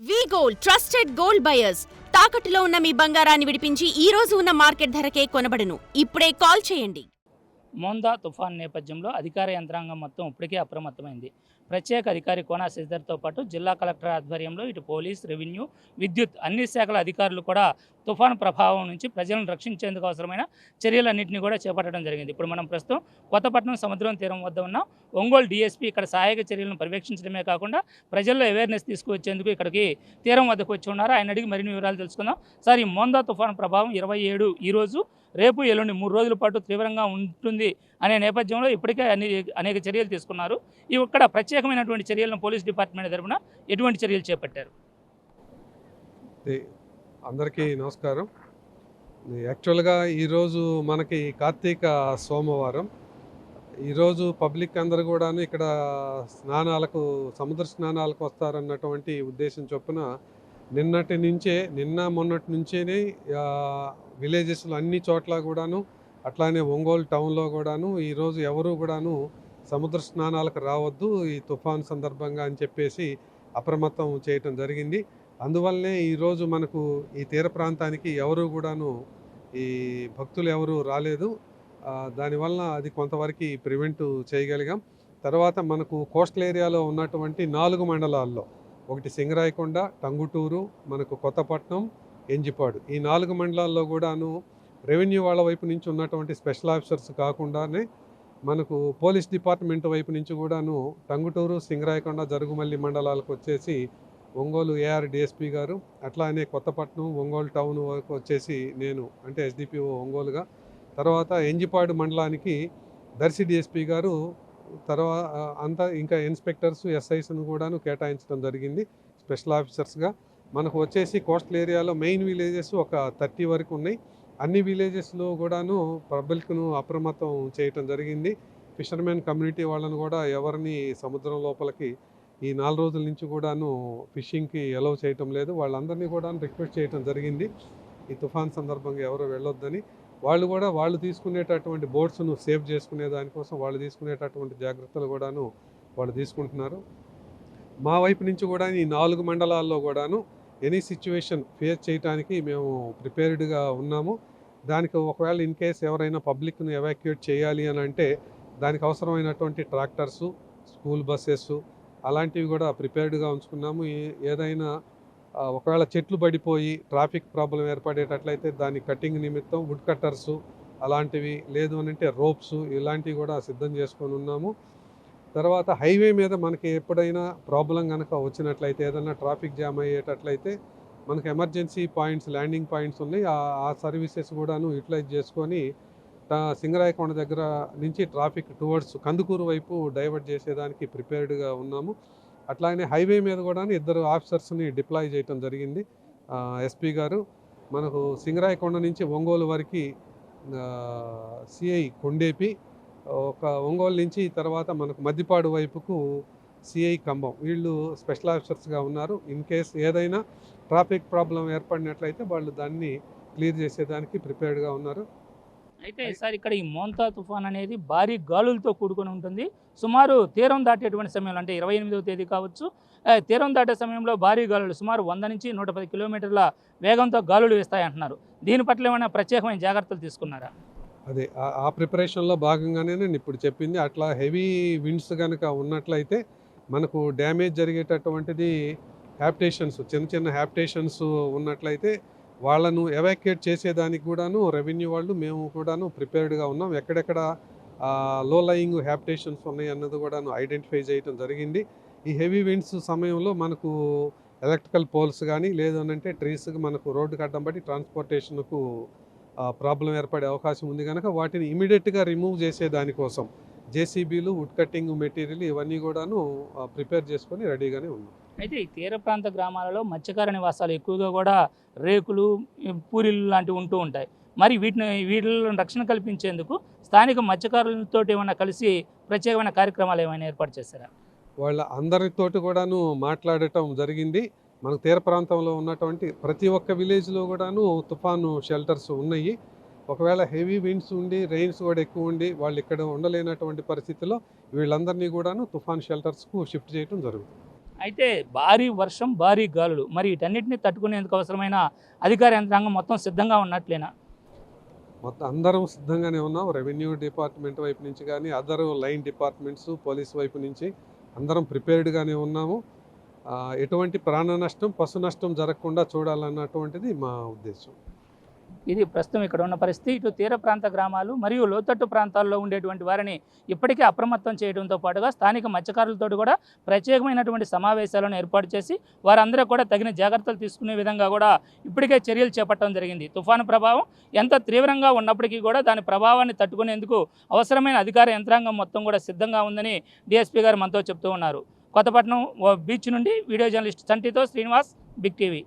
వి gold trusted gold buyers తాకట్టులో ఉన్న మీ బంగారాన్ని విడిపించి ఈ రోజు ఉన్న మార్కెట్ ధరకే కొనబడును. ఇప్పుడే కాల్ చేయండి. మోందా తుఫాన్ నేపథ్యంలో అధికార యంత్రాంగం మొత్తం ఇప్పటికే అప్రమత్తమైంది. ప్రత్యేక అధికారి కోనా శశిధర్తో పాటు జిల్లా కలెక్టర్ ఆధ్వర్యంలో ఇటు పోలీస్, రెవెన్యూ, విద్యుత్ అన్ని శాఖల అధికారులు కూడా తుఫాను ప్రభావం నుంచి ప్రజలను రక్షించేందుకు అవసరమైన చర్యలన్నింటినీ కూడా చేపట్టడం జరిగింది. ఇప్పుడు మనం ప్రస్తుతం కొత్తపట్నం సముద్రం తీరం వద్ద ఉన్న ఒంగోలు డీఎస్పీ ఇక్కడ సహాయక చర్యలను పర్యవేక్షించడమే కాకుండా ప్రజల్లో అవేర్నెస్ తీసుకువచ్చేందుకు ఇక్కడికి తీరం వద్దకు వచ్చి ఉన్నారు. ఆయన అడిగి మరిన్ని వివరాలు తెలుసుకుందాం. సార్, ఈ మోందా తుఫాను ప్రభావం 27 ఈరోజు, రేపు, ఎల్లుండి 3 రోజుల పాటు తీవ్రంగా ఉంటుంది అనే నేపథ్యంలో ఇప్పటికే అనేక చర్యలు తీసుకున్నారు. ఇక్కడ ప్రత్యేకమైనటువంటి చర్యలను పోలీస్ డిపార్ట్మెంట్ తరపున ఎటువంటి చర్యలు చేపట్టారు? అందరికీ నమస్కారం. యాక్చువల్గా ఈరోజు మనకి కార్తీక సోమవారం. ఈరోజు పబ్లిక్ అందరూ కూడాను ఇక్కడ సముద్ర స్నానాలకు వస్తారన్నటువంటి ఉద్దేశం చొప్పున నిన్న మొన్నటి నుంచే విలేజెస్లో అన్ని చోట్ల కూడాను, అట్లానే ఒంగోలు టౌన్లో కూడాను ఈరోజు ఎవరు కూడాను సముద్ర స్నానాలకు రావద్దు ఈ తుఫాన్ సందర్భంగా అని చెప్పేసి అప్రమత్తం చేయటం జరిగింది. అందువల్లనే ఈరోజు మనకు ఈ తీర ప్రాంతానికి ఎవరు కూడాను ఈ భక్తులు ఎవరు రాలేదు. దానివల్ల అది కొంతవరకు ప్రివెంట్ చేయగలిగాం. తర్వాత మనకు కోస్టల్ ఏరియాలో ఉన్నటువంటి 4 మండలాల్లో, ఒకటి సింగరాయకొండ, టంగుటూరు, మనకు కొత్తపట్నం, ఎంజిపాడు, ఈ 4 మండలాల్లో కూడాను రెవెన్యూ వాళ్ళ వైపు నుంచి ఉన్నటువంటి స్పెషల్ ఆఫీసర్స్ కాకుండానే మనకు పోలీస్ డిపార్ట్మెంట్ వైపు నుంచి కూడాను టంగుటూరు, సింగరాయకొండ, జరుగుమల్లి మండలాలకు వచ్చేసి ఒంగోలు ఏఆర్ డిఎస్పీ గారు, అట్లానే కొత్తపట్నం, ఒంగోలు టౌన్ వరకు వచ్చేసి నేను అంటే ఎస్డిపిఓ ఒంగోలుగా, తర్వాత ఎంజిపాడు మండలానికి దర్శి డిఎస్పీ గారు, తర్వాత అంతా ఇంకా ఇన్స్పెక్టర్స్, ఎస్ఐస్ను కూడాను కేటాయించడం జరిగింది స్పెషల్ ఆఫీసర్స్గా. మనకు వచ్చేసి కోస్టల్ ఏరియాలో మెయిన్ విలేజెస్ ఒక 30 వరకు ఉన్నాయి. అన్ని విలేజెస్లో కూడాను పబ్లిక్ను అప్రమత్తం చేయటం జరిగింది. ఫిషర్మెన్ కమ్యూనిటీ వాళ్ళను కూడా ఎవరిని సముద్రం లోపలికి ఈ 4 రోజుల నుంచి కూడాను ఫిషింగ్కి అలౌ చేయటం లేదు. వాళ్ళందరినీ కూడా రిక్వెస్ట్ చేయటం జరిగింది ఈ తుఫాన్ సందర్భంగా ఎవరు వెళ్ళొద్దని. వాళ్ళు తీసుకునేటటువంటి బోట్స్ను సేవ్ చేసుకునే దానికోసం వాళ్ళు తీసుకునేటటువంటి జాగ్రత్తలు కూడాను వాళ్ళు తీసుకుంటున్నారు. మా వైపు నుంచి కూడా ఈ 4 మండలాల్లో కూడాను ఎనీ సిచ్యువేషన్ ఫేస్ చేయడానికి మేము ప్రిపేర్డ్గా ఉన్నాము. దానికి ఒకవేళ ఇన్ కేస్ ఎవరైనా పబ్లిక్ను ఎవాక్యుయేట్ చేయాలి అని అంటే దానికి అవసరమైనటువంటి ట్రాక్టర్సు, స్కూల్ బస్సెస్ అలాంటివి కూడా ప్రిపేర్డ్గా ఉంచుకున్నాము. ఏదైనా ఒకవేళ చెట్లు పడిపోయి ట్రాఫిక్ ప్రాబ్లం ఏర్పడేటట్లయితే దాని కటింగ్ నిమిత్తం వుడ్ కట్టర్సు అలాంటివి, లేదు అని అంటే రోప్స్, ఇలాంటివి కూడా సిద్ధం చేసుకొని ఉన్నాము. తర్వాత హైవే మీద మనకి ఎప్పుడైనా ప్రాబ్లం కనుక వచ్చినట్లయితే, ఏదైనా ట్రాఫిక్ జామ్ అయ్యేటట్లయితే మనకు ఎమర్జెన్సీ పాయింట్స్, ల్యాండింగ్ పాయింట్స్ ఉన్నాయి. ఆ సర్వీసెస్ కూడాను యూటిలైజ్ చేసుకొని సింగరాయకొండ దగ్గర నుంచి ట్రాఫిక్ టువర్డ్స్ కందుకూరు వైపు డైవర్ట్ చేసేదానికి ప్రిపేర్డ్గా ఉన్నాము. అట్లానే హైవే మీద కూడా 2 ఆఫీసర్స్ని డిప్లాయ్ చేయటం జరిగింది. ఎస్పీ గారు మనకు సింగరాయకొండ నుంచి ఒంగోలు వరకు సిఐ కొండేపి, ఒక ఒంగోలు నుంచి తర్వాత మనకు మద్దిపాడు వైపుకు సిఐ కంబం, వీళ్ళు స్పెషల్ ఆఫీసర్స్గా ఉన్నారు. ఇన్ కేస్ ఏదైనా ట్రాఫిక్ ప్రాబ్లం ఏర్పడినట్లయితే వాళ్ళు దాన్ని క్లియర్ చేసేదానికి ప్రిపేర్డ్గా ఉన్నారు. అయితే సార్, ఇక్కడ ఈ మోంతా తుఫాన్ అనేది భారీ గాలులతో కూడుకొని ఉంటుంది. సుమారు తీరం దాటేటువంటి సమయంలో, అంటే 28వ తేదీ కావచ్చు, తీరం దాటే సమయంలో భారీ గాలులు సుమారు 100 నుంచి 110 కిలోమీటర్ల వేగంతో గాలులు వేస్తాయంటున్నారు. దీని పట్ల ఏమైనా ప్రత్యేకమైన జాగ్రత్తలు తీసుకున్నారా? అదే ఆ ప్రిపరేషన్లో భాగంగానే నేను ఇప్పుడు చెప్పింది. అట్లా హెవీ విండ్స్ కనుక ఉన్నట్లయితే మనకు డ్యామేజ్ జరిగేటటువంటిది హ్యాబిటేషన్స్, చిన్న హ్యాబిటేషన్స్ ఉన్నట్లయితే వాళ్ళను ఎవాక్యుయేట్ చేసేదానికి కూడాను రెవెన్యూ వాళ్ళు మేము కూడాను ప్రిపేర్డ్గా ఉన్నాం. ఎక్కడెక్కడ లో లయింగ్ హ్యాబిటేషన్స్ ఉన్నాయి అన్నది కూడాను ఐడెంటిఫై చేయడం జరిగింది. ఈ హెవీ విండ్స్ సమయంలో మనకు ఎలక్ట్రికల్ పోల్స్ కానీ, లేదనంటే ట్రీస్కి మనకు రోడ్డుకి అడ్డం బట్టి ట్రాన్స్పోర్టేషన్కు ప్రాబ్లం ఏర్పడే అవకాశం ఉంది కనుక వాటిని ఇమీడియట్గా రిమూవ్ చేసే దానికోసం జేసీబీలు, వుడ్ కట్టింగ్ మెటీరియల్ ఇవన్నీ కూడాను ప్రిపేర్ చేసుకొని రెడీగానే ఉన్నాం. అయితే ఈ తీర ప్రాంత గ్రామాలలో మత్స్యకార నివాసాలు ఎక్కువగా కూడా రేకులు, పూరిలు లాంటివి ఉంటూ ఉంటాయి. మరి వీటిలో రక్షణ కల్పించేందుకు స్థానిక మత్స్యకారులతో ఏమైనా కలిసి ప్రత్యేకమైన కార్యక్రమాలు ఏమైనా ఏర్పాటు చేశారా? వాళ్ళ అందరితోటి కూడాను మాట్లాడటం జరిగింది. మనకు తీర ప్రాంతంలో ఉన్నటువంటి ప్రతి ఒక్క విలేజ్లో కూడాను తుఫాను షెల్టర్స్ ఉన్నాయి. ఒకవేళ హెవీ విండ్స్ ఉండి, రెయిన్స్ కూడా ఎక్కువ ఉండి వాళ్ళు ఇక్కడ ఉండలేనటువంటి పరిస్థితిలో వీళ్ళందరినీ కూడాను తుఫాన్ షెల్టర్స్కు షిఫ్ట్ చేయడం జరుగుతుంది. అయితే భారీ వర్షం, భారీ గాలులు, మరి వీటన్నిటిని తట్టుకునేందుకు అవసరమైన అధికార యంత్రాంగం మొత్తం సిద్ధంగా ఉన్నట్లేనా? మొత్తం అందరం సిద్ధంగానే ఉన్నాం. రెవెన్యూ డిపార్ట్మెంట్ వైపు నుంచి కానీ అదర్ లైన్ డిపార్ట్మెంట్స్, పోలీస్ వైపు నుంచి అందరం ప్రిపేర్డ్గానే ఉన్నాము. ఎటువంటి ప్రాణ నష్టం, పశు నష్టం జరగకుండా చూడాలన్నటువంటిది మా ఉద్దేశం. ఇది ప్రస్తుతం ఇక్కడ ఉన్న పరిస్థితి. ఇటు తీర ప్రాంత గ్రామాలు మరియు లోతట్టు ప్రాంతాల్లో ఉండేటువంటి వారిని ఇప్పటికే అప్రమత్తం చేయడంతో పాటుగా స్థానిక మత్స్యకారులతో కూడా ప్రత్యేకమైనటువంటి సమావేశాలను ఏర్పాటు చేసి వారందరూ కూడా తగిన జాగ్రత్తలు తీసుకునే విధంగా కూడా ఇప్పటికే చర్యలు చేపట్టడం జరిగింది. తుఫాను ప్రభావం ఎంత తీవ్రంగా ఉన్నప్పటికీ కూడా దాని ప్రభావాన్ని తట్టుకునేందుకు అవసరమైన అధికార యంత్రాంగం మొత్తం కూడా సిద్ధంగా ఉందని డిఎస్పీ గారు మనతో చెప్తూ ఉన్నారు. కొత్తపట్నం బీచ్ నుండి వీడియో జర్నలిస్ట్ చంటితో శ్రీనివాస్, బిగ్ టీవీ.